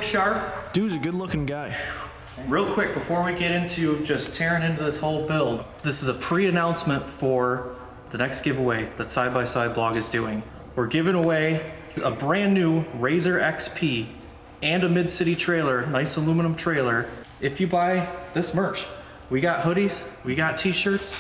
sharp. Dude's a good looking guy. Real quick, before we get into just tearing into this whole build, this is a pre-announcement for the next giveaway that Side by Side Blog is doing. We're giving away a brand new Razor XP and a Mid-City trailer, nice aluminum trailer, if you buy this merch. We got hoodies, we got t-shirts,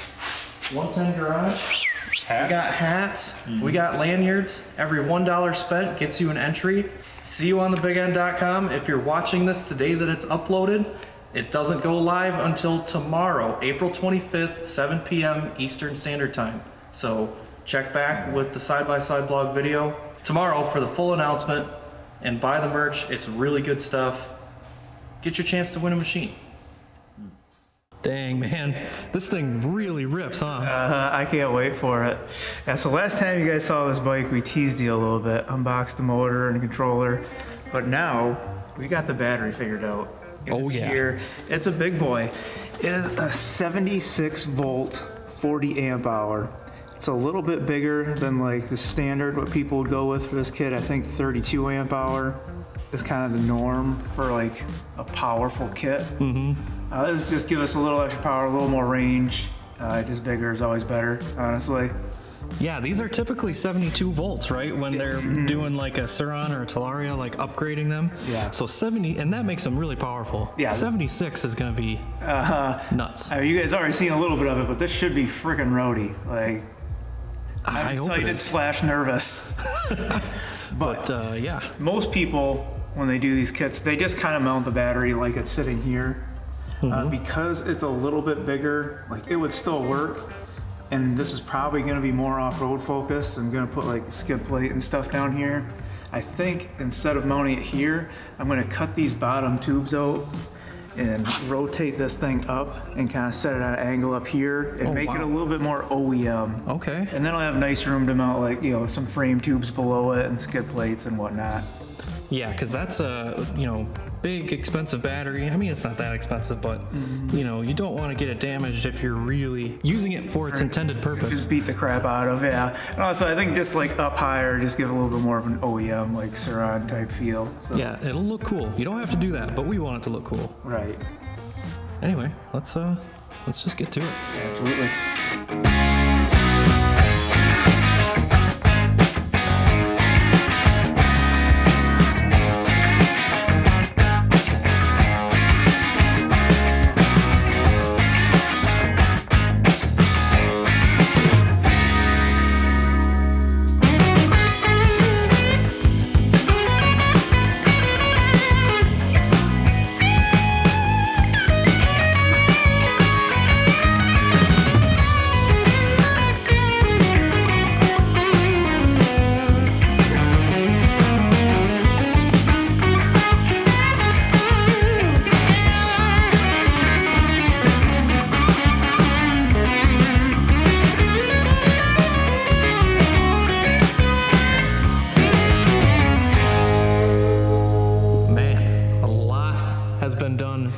110 Garage, hats. We got hats, we got lanyards. Every $1 spent gets you an entry. See you on thebigend.com. If you're watching this today that it's uploaded, it doesn't go live until tomorrow, April 25th, 7 p.m. Eastern Standard Time. So check back with the Side by Side Blog video tomorrow for the full announcement and buy the merch. It's really good stuff. Get your chance to win a machine. Dang, man. This thing really rips, huh? I can't wait for it. Yeah, so last time you guys saw this bike, we teased you a little bit, unboxed the motor and the controller, but now we got the battery figured out. Oh yeah. Here. It's a big boy. It is a 76 volt, 40 amp hour. It's a little bit bigger than like the standard what people would go with for this kit. I think 32 amp hour is kind of the norm for like a powerful kit. This just gives us a little extra power, a little more range. Just bigger is always better, honestly. Yeah, these are typically 72 volts, right? When they're doing like a Suron or a Talaria, like upgrading them. Yeah. So 70, and that makes them really powerful. Yeah. 76 is gonna be nuts. I mean, you guys already seen a little bit of it, but this should be freaking roady. Like, I'm excited slash nervous. but yeah. Most people, when they do these kits, they just kind of mount the battery like it's sitting here. Because it's a little bit bigger, like it would still work. And this is probably gonna be more off-road focused. I'm gonna put like a skid plate and stuff down here. I think instead of mounting it here, I'm gonna cut these bottom tubes out and rotate this thing up and kind of set it at an angle up here and make it a little bit more OEM. Okay. And then I'll have nice room to mount like, you know, some frame tubes below it and skid plates and whatnot. Yeah, because that's a, you know, big expensive battery. I mean, it's not that expensive, but you know, you don't want to get it damaged if you're really using it for its intended purpose. Just beat the crap out of, yeah. And also I think just like up higher, just give a little bit more of an OEM, like Suron type feel. So. Yeah, it'll look cool. You don't have to do that, but we want it to look cool. Right. Anyway, let's just get to it. Absolutely.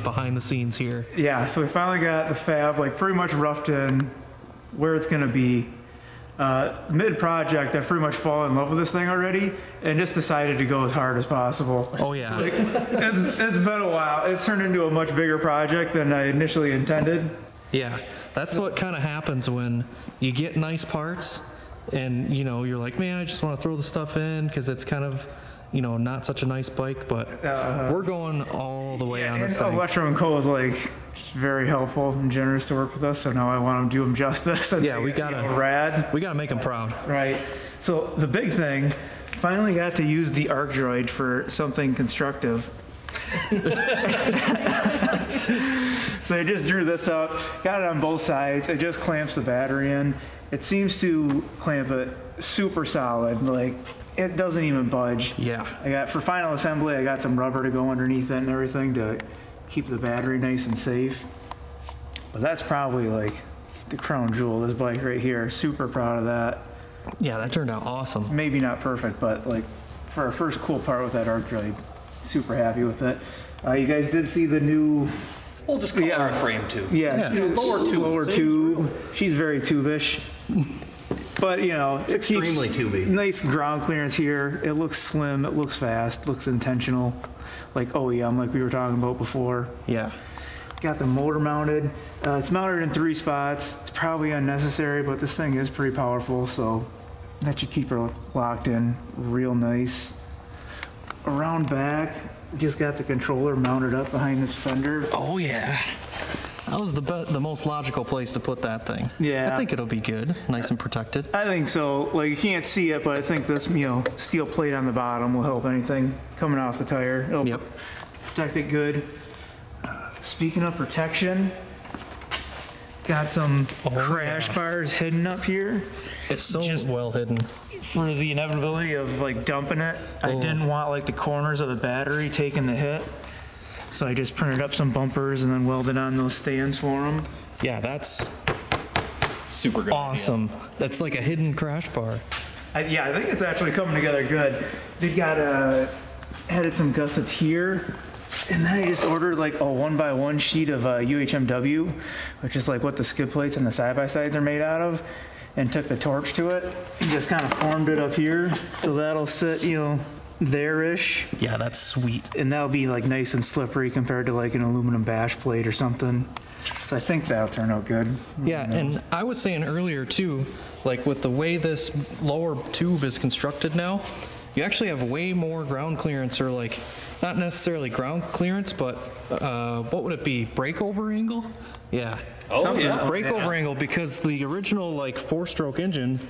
behind the scenes here. Yeah, so we finally got the fab like pretty much roughed in where it's gonna be. Mid-project, I've pretty much fallen in love with this thing already and just decided to go as hard as possible. Oh yeah. Like, it's been a while. It's turned into a much bigger project than I initially intended. Yeah, that's what kind of happens when you get nice parts and, you know, you're like, man, I just want to throw the stuff in because it's kind of, you know, not such a nice bike, but we're going all the way on this thing. Electro & Co. is like very helpful and generous to work with us, so now I want to do them justice. And yeah, we gotta, rad. We gotta make them proud. Right. So the big thing, finally got to use the arc droid for something constructive. So I just drew this up, got it on both sides. It just clamps the battery in. It seems to clamp it super solid, like it doesn't even budge. Yeah. I got, for final assembly, I got some rubber to go underneath it and everything to keep the battery nice and safe. But that's probably like the crown jewel of this bike right here. Super proud of that. Yeah, that turned out awesome. Maybe not perfect, but like for our first cool part with that arc droid, super happy with it. You guys did see the new... We'll just call her a frame tube. Yeah, lower tube. Lower tube. She's very tube-ish. But, you know, it's extremely tubey. Nice ground clearance here. It looks slim. It looks fast. Looks intentional. Like OEM, like we were talking about before. Yeah. Got the motor mounted. It's mounted in 3 spots. It's probably unnecessary, but this thing is pretty powerful, so that should keep her locked in real nice. Around back, just got the controller mounted up behind this fender. Oh yeah. That was the most logical place to put that thing. Yeah. I think it'll be good, nice and protected. I think so. Like, you can't see it, but I think this, you know, steel plate on the bottom will help anything coming off the tire. It'll protect it good. Speaking of protection, got some crash bars hidden up here. It's so well hidden. For the inevitability of like dumping it, I didn't want like the corners of the battery taking the hit. So I just printed up some bumpers and then welded on those stands for them. Yeah, that's super good. Awesome. Idea. That's like a hidden crash bar. Yeah, I think it's actually coming together good. They got added some gussets here. And then I just ordered like a 1x1 sheet of UHMW, which is like what the skid plates and the side-by-sides are made out of, and took the torch to it and just kind of formed it up here. So that'll sit, you know, there-ish. Yeah, that's sweet. And that'll be like nice and slippery compared to like an aluminum bash plate or something. So I think that'll turn out good. Yeah, and I was saying earlier too, like with the way this lower tube is constructed now, you actually have way more ground clearance, or like, not necessarily ground clearance, but what would it be? Breakover angle? Yeah. Oh, yeah. Breakover angle, because the original like 4-stroke engine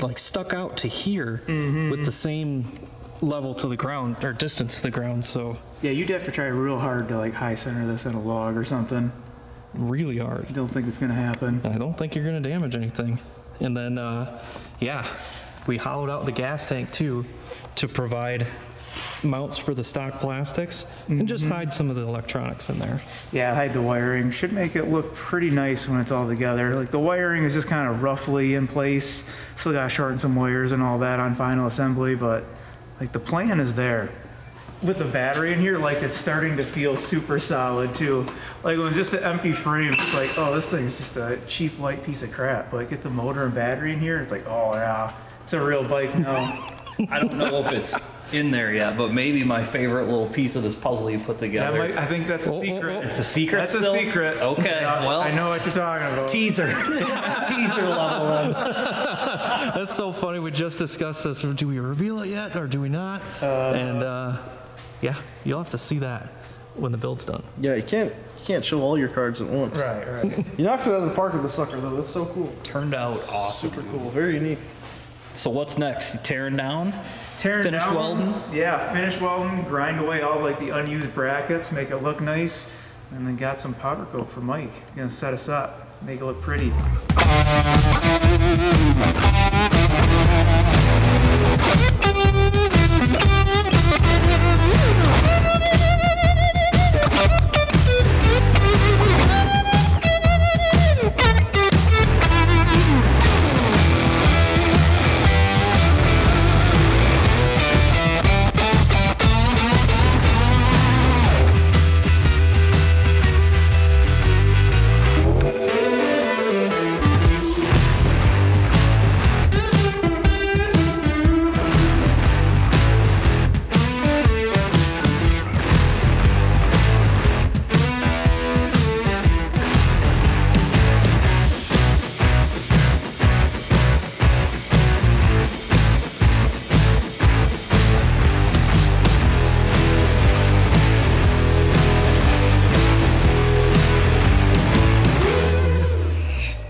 like stuck out to here with the same level to the ground, or distance to the ground, so. Yeah, you'd have to try real hard to like high center this in a log or something. Really hard. I don't think it's gonna happen. I don't think you're gonna damage anything. And then, yeah, we hollowed out the gas tank too to provide mounts for the stock plastics and just hide some of the electronics in there. Yeah, hide the wiring. Should make it look pretty nice when it's all together. Like the wiring is just kind of roughly in place. Still gotta shorten some wires and all that on final assembly, but like the plan is there. With the battery in here, like it's starting to feel super solid too. Like when it's just an empty frame, it's like, oh, this thing's just a cheap light piece of crap. But get the motor and battery in here, it's like, oh yeah, it's a real bike now. I don't know if it's in there yet, but maybe my favorite little piece of this puzzle you put together. I think that's a secret. It's a secret. That's still? a secret. Okay, well, I know what you're talking about. Teaser, teaser level. That's so funny. We just discussed this. Do we reveal it yet, or do we not? Yeah, you'll have to see that when the build's done. Yeah, you can't show all your cards at once. Right. You knocked it out of the park with the sucker though. That's so cool. Turned out awesome. Super cool. Very unique. So what's next? Tearing down? Finish welding? Yeah, finish welding, grind away all like the unused brackets, make it look nice, and then got some powder coat for Mike. Gonna set us up, make it look pretty.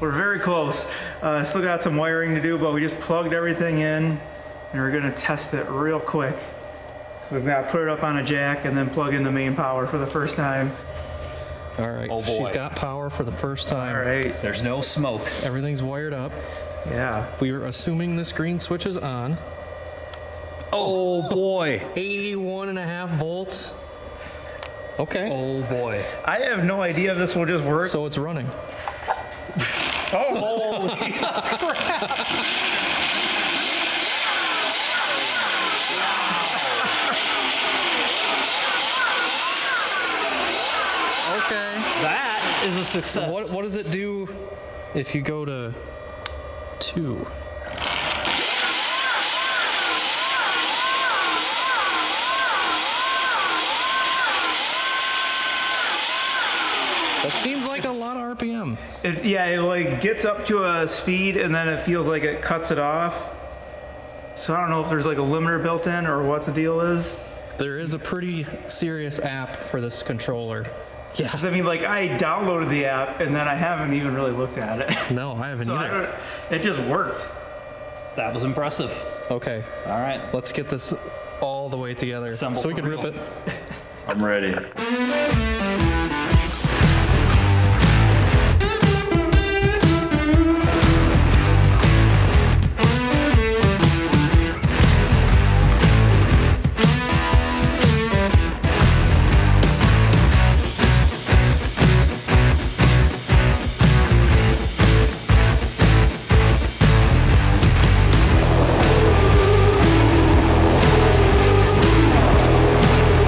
We're very close. Still got some wiring to do, but we just plugged everything in and we're gonna test it real quick. So we've got to put it up on a jack and then plug in the main power for the first time. All right, Oh, boy. she's got power for the first time. All right, There's no smoke. Everything's wired up. yeah. We were assuming this green switch is on. Oh boy. 81.5 volts. Okay. Oh boy. I have no idea if this will just work. So it's running. Oh, holy crap. Okay. That is a success. What does it do if you go to 2? That seems like a lot of RPM. Yeah, it like gets up to a speed and then it feels like it cuts it off. So I don't know if there's like a limiter built in or what the deal is. There is a pretty serious app for this controller. Yeah. I mean, like I downloaded the app and then I haven't even really looked at it. No, I haven't So either. it just worked. That was impressive. Okay, All right. let's get this all the way together Assemble so we for can rip real. it. I'm ready.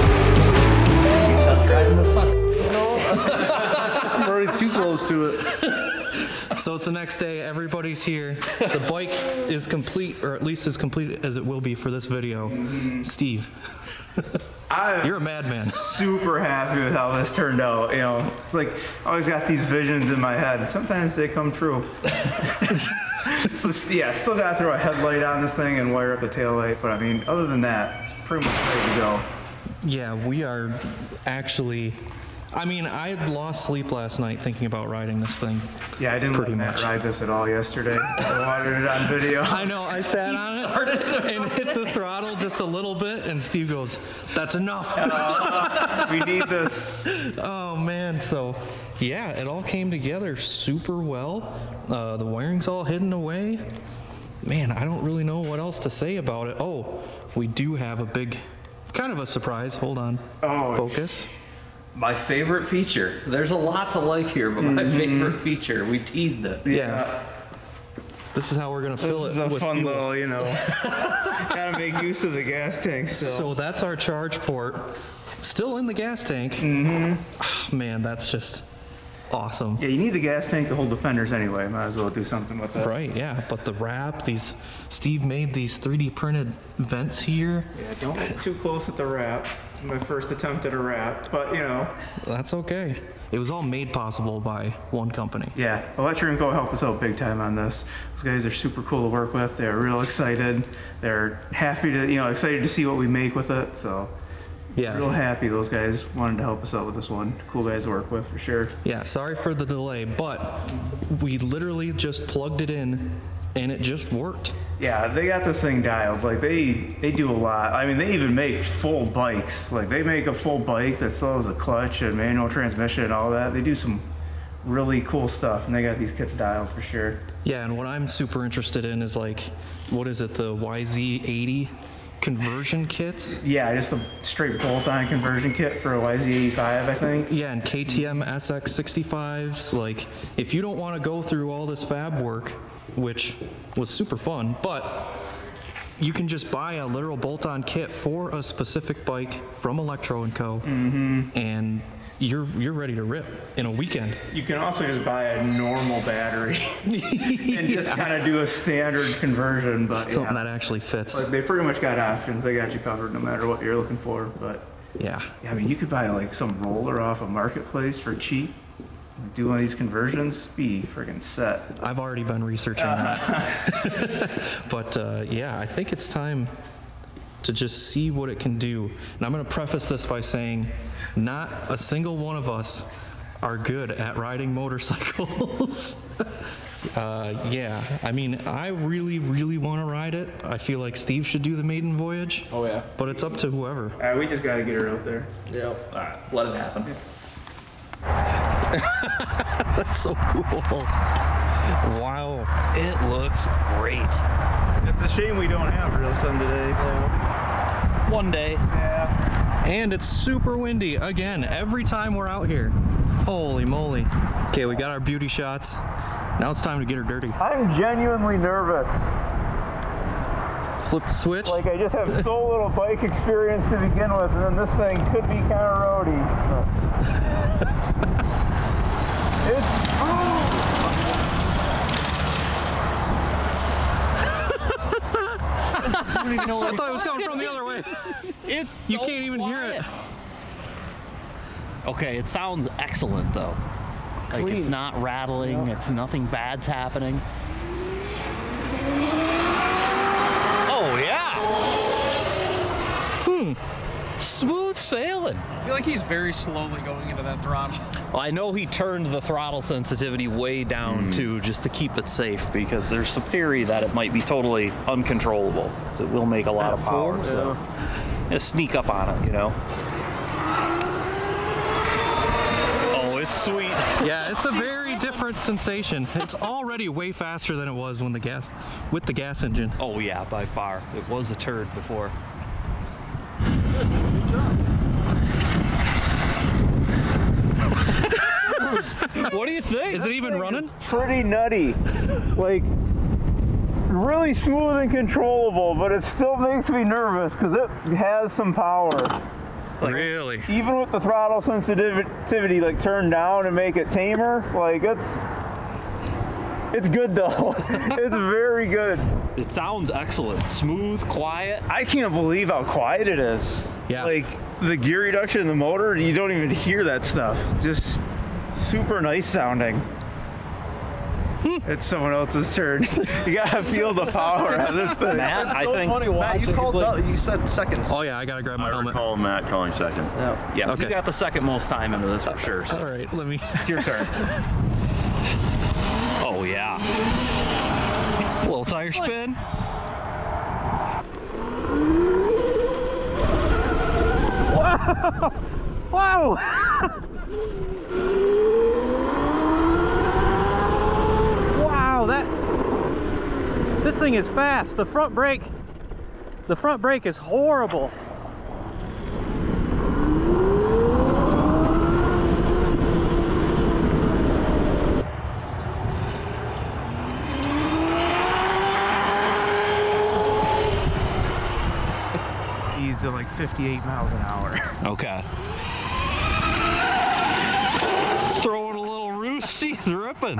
You test driving this sucker. I'm already too close to it. So it's the next day, everybody's here. The bike is complete, or at least as complete as it will be for this video. Steve, you're a madman. Super happy with how this turned out. You know, it's like I always got these visions in my head. Sometimes they come true. So yeah, still got to throw a headlight on this thing and wire up the taillight. But I mean, other than that, it's pretty much ready to go. Yeah, we are actually, I mean, I had lost sleep last night thinking about riding this thing. Yeah, I didn't Pretty let Matt much. ride this at all yesterday. I wanted it on video. I know, I sat on it and hit the throttle just a little bit, and Steve goes, "That's enough." We need this. Oh man, so yeah, it all came together super well. The wiring's all hidden away. Man, I don't really know what else to say about it. Oh, we do have a big, kind of a surprise. Hold on. Oh. Focus. My favorite feature. There's a lot to like here, but my favorite feature. We teased it. Yeah. This is how we're gonna fill This is it a with fun fuel. little, you know, gotta make use of the gas tank still. So that's our charge port, still in the gas tank. Mm-hmm. Man, that's just awesome. Yeah, you need the gas tank to hold the fenders anyway. Might as well do something with that. Right, yeah, but the wrap, Steve made these 3D printed vents here. Yeah, don't get too close at the wrap. My first attempt at a wrap, but you know. That's okay. It was all made possible by one company. Yeah, Electro helped us out big time on this. Those guys are super cool to work with. They're real excited. They're happy to, you know, excited to see what we make with it. So, Yeah. real happy those guys wanted to help us out with this one. Cool guys to work with for sure. Yeah, sorry for the delay, but we literally just plugged it in and it just worked. Yeah, they got this thing dialed. Like they do a lot. I mean, they even make full bikes. Like they make a full bike that still has a clutch and manual transmission and all that. They do some really cool stuff, and they got these kits dialed for sure. Yeah, and what I'm super interested in is like, what is it, the YZ80 conversion kits? Yeah, just a straight bolt-on conversion kit for a YZ85, I think. Yeah, and KTM SX65s. Like, if you don't want to go through all this fab work, which was super fun, but you can just buy a literal bolt-on kit for a specific bike from Electro & Co. And you're ready to rip in a weekend. You can also just buy a normal battery and just kind of do a standard conversion, but Something yeah. that actually fits. Like, they pretty much got options. They got you covered no matter what you're looking for. But Yeah. yeah, I mean, you could buy like some roller off a marketplace for cheap. Do one of these conversions, be friggin' set. I've already been researching that. But yeah, I think it's time to just see what it can do. And I'm going to preface this by saying not a single one of us are good at riding motorcycles. Yeah, I mean, I really, really want to ride it. I feel like Steve should do the maiden voyage. Oh, yeah. But it's up to whoever. All right, we just got to get her out there. Yeah. All right, let it happen. That's so cool. Wow. It looks great. It's a shame we don't have real sun today. One day. Yeah. And it's super windy again every time we're out here. Holy moly. Okay, we got our beauty shots. Now it's time to get her dirty. I'm genuinely nervous. Flip the switch. Like, I just have so little bike experience to begin with, and then this thing could be kind of roady. It's... don't even know where I thought it was coming from the other way. It's You can't even hear it. Okay, it sounds excellent though. Like it's not rattling, it's nothing bad's happening. Oh yeah! Smooth sailing. I feel like he's very slowly going into that throttle. Well, I know he turned the throttle sensitivity way down too, just to keep it safe, because there's some theory that it might be totally uncontrollable. So it will make a lot of power. So just sneak up on it, you know. Oh, it's sweet. Yeah, it's a very different sensation. It's already way faster than it was when with the gas engine. Oh yeah, by far. It was a turd before. What do you think? Is it even running? Pretty nutty. Like, really smooth and controllable, but it still makes me nervous because it has some power. Like, really? Even with the throttle sensitivity like turned down and make it tamer, like it's good though. It's very good. It sounds excellent. Smooth, quiet. I can't believe how quiet it is. Yeah. Like the gear reduction in the motor, you don't even hear that stuff. Just super nice sounding. It's someone else's turn. You gotta feel the power on this thing. Matt, I think. Matt, you called. You said seconds. Oh yeah, I gotta grab my I helmet. recall Matt calling second. Yeah, Okay. you got the second most time into this for sure. So All right, let me. it's your turn. Oh yeah. Little tire spin. Wow! Wow, this thing is fast. The front brake is horrible. To like 58 miles an hour. Okay. Throwing a little roost, he's ripping.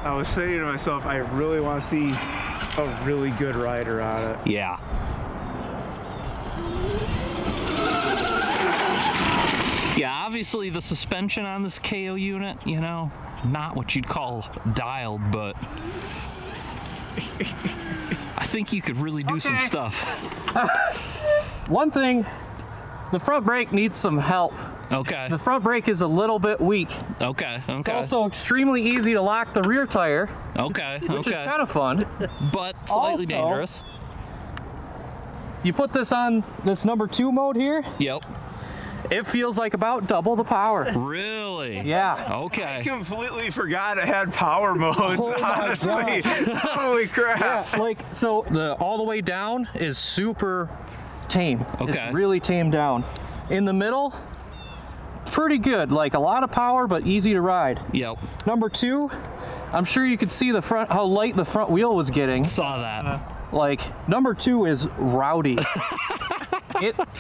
I was saying to myself, I really want to see a really good rider on it. Yeah. Yeah, obviously the suspension on this KO unit, you know, not what you'd call dialed, but I think you could really do some stuff. One thing, the front brake needs some help. Okay. The front brake is a little bit weak. Okay. It's also extremely easy to lock the rear tire, Okay. which is kind of fun. but slightly Also- dangerous. You put this on this number 2 mode here, Yep. it feels like about double the power. Really? Yeah. Okay. Completely forgot it had power modes, Oh my honestly. Holy crap. Yeah, like, so the all the way down is super tame. Okay. It's really tamed down. In the middle, pretty good. Like a lot of power, but easy to ride. Yep. Number 2, I'm sure you could see the front, how light the front wheel was getting. Saw that. Like, number 2 is rowdy.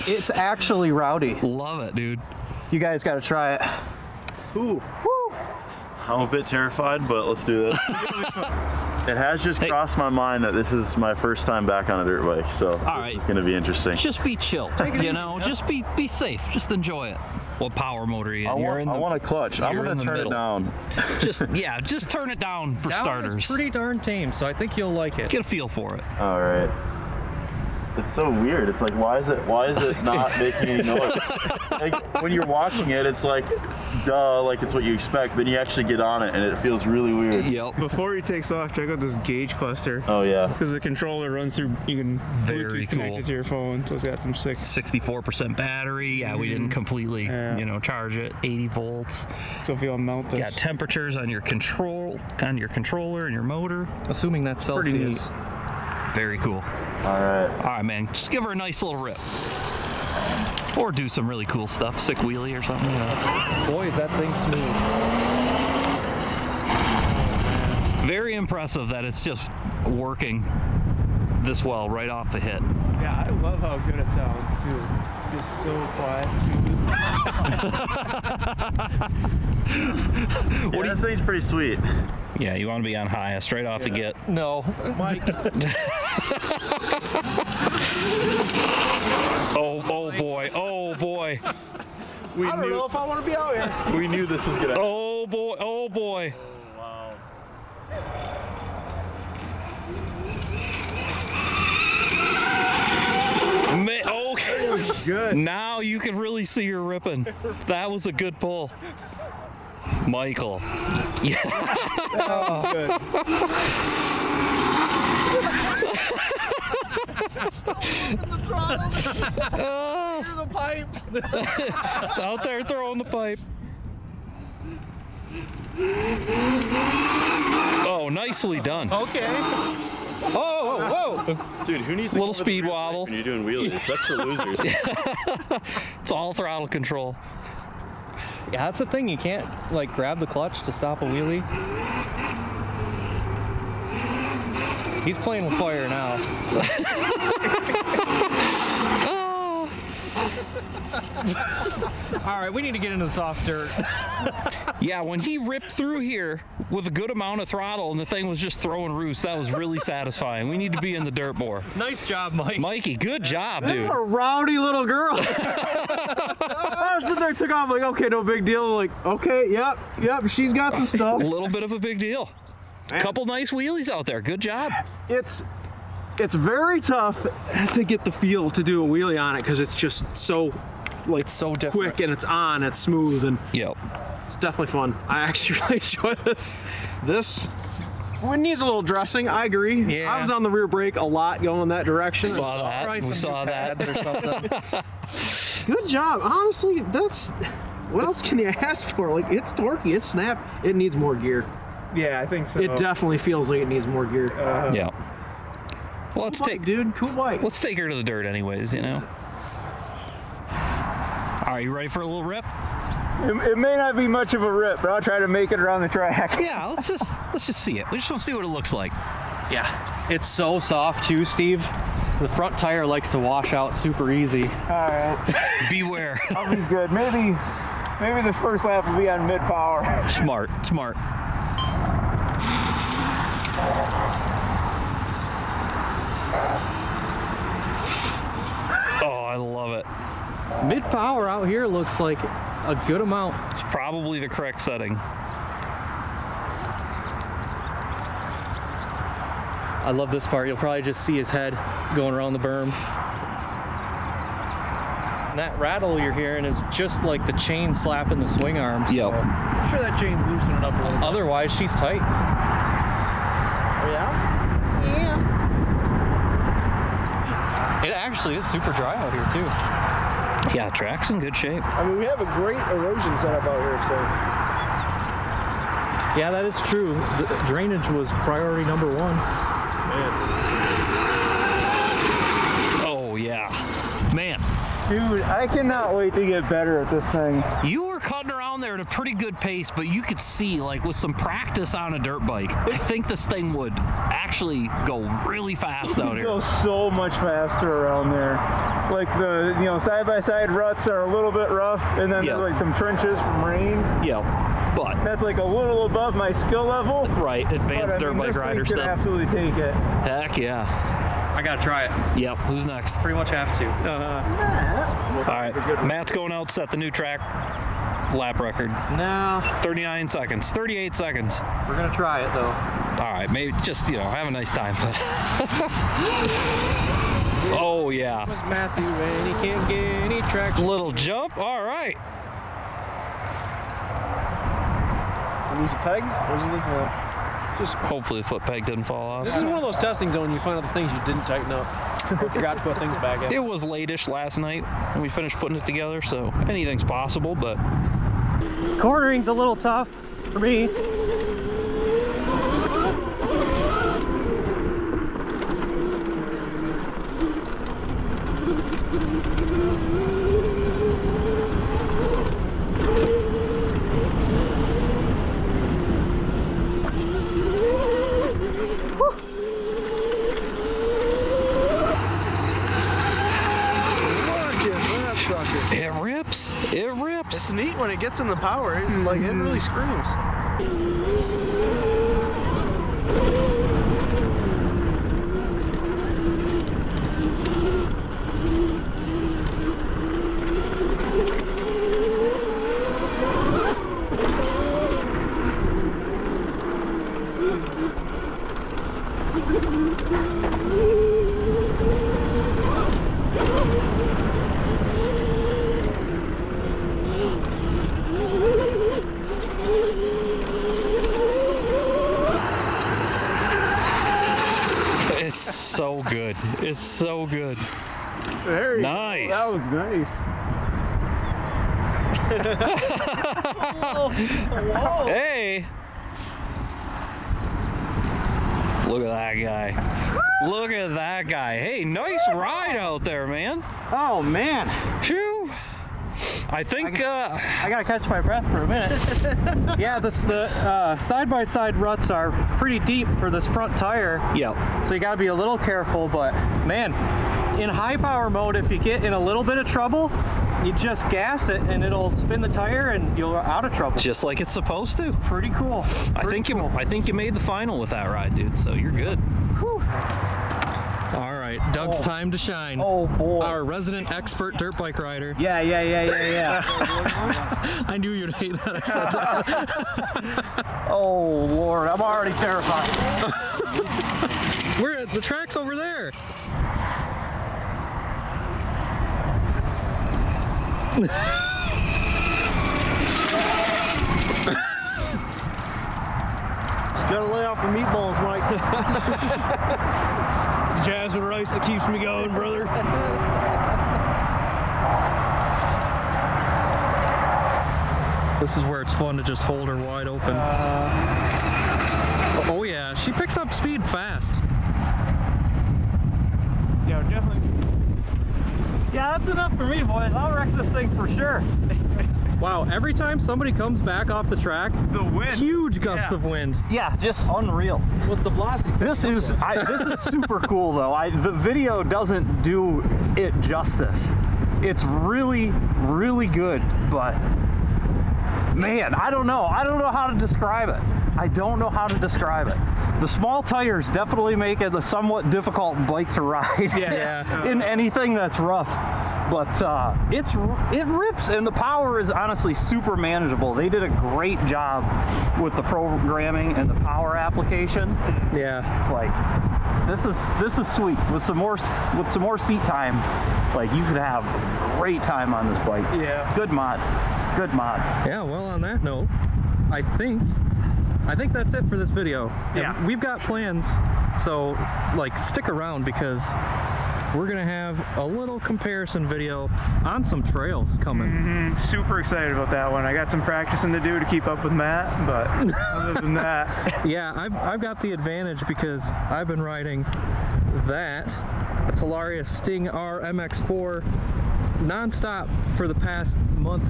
It's actually rowdy. Love it, dude. You guys got to try it. Ooh. I'm a bit terrified, but let's do this. It has just crossed my mind that this is my first time back on a dirt bike, so this is going to be interesting. Just be chill, you know. Just be safe. Just enjoy it. What power motor are you in? I want a clutch. I'm you're going in to the turn it middle. down. Just turn it down for Down starters. is pretty darn tame, so I think you'll like it. Get a feel for it. All right. It's so weird. It's like, why is it not making any noise? Like when you're watching it, it's like, duh, like it's what you expect. Then you actually get on it, and it feels really weird. Yep. Before he takes off, check out this gauge cluster. Oh yeah. Because the controller runs through, you can Very Bluetooth connect cool. it to your phone, so it's got some 64% battery. Yeah, we didn't completely, charge it. 80 volts. So if you want to mount this. Got temperatures on your controller and your motor. Assuming that's Pretty neat. Celsius. Very cool. All right. All right, man. Just give her a nice little rip. Or do some really cool stuff. Sick wheelie or something. You know. Boy, is that thing smooth. Very impressive that it's just working this well right off the hit. Yeah, I love how good it sounds too. Just so quiet. Yeah, this thing's pretty sweet. Yeah, you want to be on highest right off the get. No. Oh boy, oh boy. I don't know if I want to be out here. We knew this was gonna happen. Oh boy, oh boy. Wow. Okay. Good. Now you can really see her ripping. That was a good pull. Michael. Yeah. Oh, good. The throttle. Here's a pipe. It's out there throwing the pipe. Oh, nicely done. Okay. Oh, whoa, whoa. Dude, who needs to Little come with speed a rear wobble. brake when you're doing wheelies? That's for losers. It's all throttle control. Yeah, that's the thing. You can't like grab the clutch to stop a wheelie. He's playing with fire now. All right, we need to get into the soft dirt. Yeah, when he ripped through here with a good amount of throttle and the thing was just throwing roost, that was really satisfying. We need to be in the dirt more. Nice job, Mike. Mikey, good job, dude. A rowdy little girl. I was sitting there, took off, like, okay, no big deal. Like, okay, yep, she's got some A stuff. little bit of a big deal. Couple nice wheelies out there. Good job. It's very tough to get the feel to do a wheelie on it because it's just so like so different. quick and it's on, it's smooth, and Yep. it's definitely fun. I actually really enjoy this. This one needs a little dressing. I agree. Yeah. I was on the rear brake a lot going that direction. Saw that. We saw that. Good job. Honestly, that's what else can you ask for? Like, it's torquey, it's snap. It needs more gear. Yeah, I think so. It definitely feels like it needs more gear. Yeah. Well, let's Cool bike, take dude. Cool bike. let's take her to the dirt anyways, you know. All right, you ready for a little rip? It may not be much of a rip, but I'll try to make it around the track. Yeah, let's just see it. We just want to see what it looks like. Yeah, it's so soft too, Steve. The front tire likes to wash out super easy. All right, Beware. I'll be good. Maybe the first lap will be on mid power. Smart. Oh, I love it. Mid power out here looks like a good amount. It's probably the correct setting. I love this part. You'll probably just see his head going around the berm. And that rattle you're hearing is just like the chain slapping the swing arm. So Yep. I'm sure that chain's loosening up a little bit. otherwise, she's tight. Oh, yeah? It actually is super dry out here too. Yeah, track's in good shape. I mean, we have a great erosion setup out here, so. Yeah, that is true. The drainage was priority number one. Oh yeah, man. Dude, I cannot wait to get better at this thing. You were cutting around there at a pretty good pace, but you could see, like, with some practice on a dirt bike, I think this thing would actually go really fast out It here. goes so much faster around there. Like the side-by-side ruts are a little bit rough, and then Yeah. there's like some trenches from rain. Yeah, but That's like a little above my skill level. right, But advanced I dirt mean, bike this rider thing can stuff. absolutely take it. Heck yeah. I gotta try it. Yep. Who's next? Pretty much have to. All right, Matt's going out to set the new track lap record. No, 39 seconds, 38 seconds. We're gonna try it though. All right, maybe just, have a nice time. Oh yeah. it's Matthew and he can't get any traction. Little jump. All right. Lose a peg? What is he looking at? Hopefully the foot peg didn't fall off. This is one of those testing zones you find out the things you didn't tighten up. Or forgot to put things back in. It was late-ish last night when we finished putting it together, so anything's possible, but Cornering's a little tough for me. it rips. It rips. It's neat when it gets in the power. It really screams. It's so good. It's so good. There you Nice. go. That was nice. Hey! Look at that guy. Look at that guy. Hey, nice ride out there, man. Oh man. Phew. I think I gotta catch my breath for a minute. Yeah, the side-by-side ruts are pretty deep for this front tire. yeah. So you gotta be a little careful, but man, in high power mode, if you get in a little bit of trouble, you just gas it and it'll spin the tire and you're out of trouble. Just like it's supposed to. Pretty cool. I think you made the final with that ride, dude. So you're good. Whew. All right, Doug's time to shine. Oh boy. Our resident expert dirt bike rider. Yeah. I knew you'd hate that I said that. Oh Lord, I'm already terrified. Where the track's over there. Gotta lay off the meatballs, Mike. It's the jasmine rice that keeps me going, brother. This is where it's fun to just hold her wide open. Oh yeah, she picks up speed fast. Yeah, definitely. Yeah, that's enough for me, boys. I'll wreck this thing for sure. Wow, every time somebody comes back off the track, The wind. huge gusts Yeah. of wind. Yeah, just unreal. What's the velocity? This is super cool though. The video doesn't do it justice. It's really, really good, but man, I don't know how to describe it. I don't know how to describe it. The small tires definitely make it a somewhat difficult bike to ride. Yeah. In anything that's rough. But it rips, and the power is honestly super manageable. They did a great job with the programming and the power application. Yeah. Like, this is sweet. With some more seat time, like, you could have a great time on this bike. Yeah. Good mod. Good mod. Yeah, well, on that note, I think that's it for this video. Yeah. And we've got plans, so like stick around because we're gonna have a little comparison video on some trails coming. Super excited about that one. I got some practicing to do to keep up with Matt, but other than that, Yeah, I've got the advantage because I've been riding that Talaria Sting R MX4 non-stop for the past month.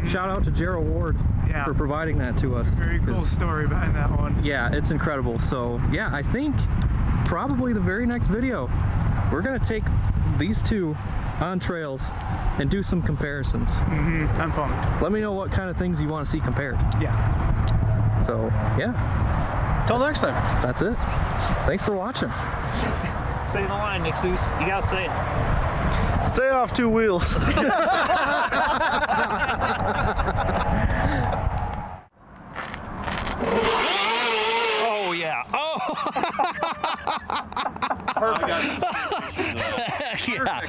Shout out to Gerald Ward Yeah. for providing that to us. very cool 'Cause, story behind that one. yeah, it's incredible. So yeah, I think probably the very next video, we're gonna take these two on trails and do some comparisons. I'm pumped. Let me know what kind of things you want to see compared. Yeah. So yeah, Till next time. that's it. Thanks for watching. Say the line, Nick Seuss. You gotta say it. Stay off two wheels. Oh yeah. Oh. Perfect. Yeah.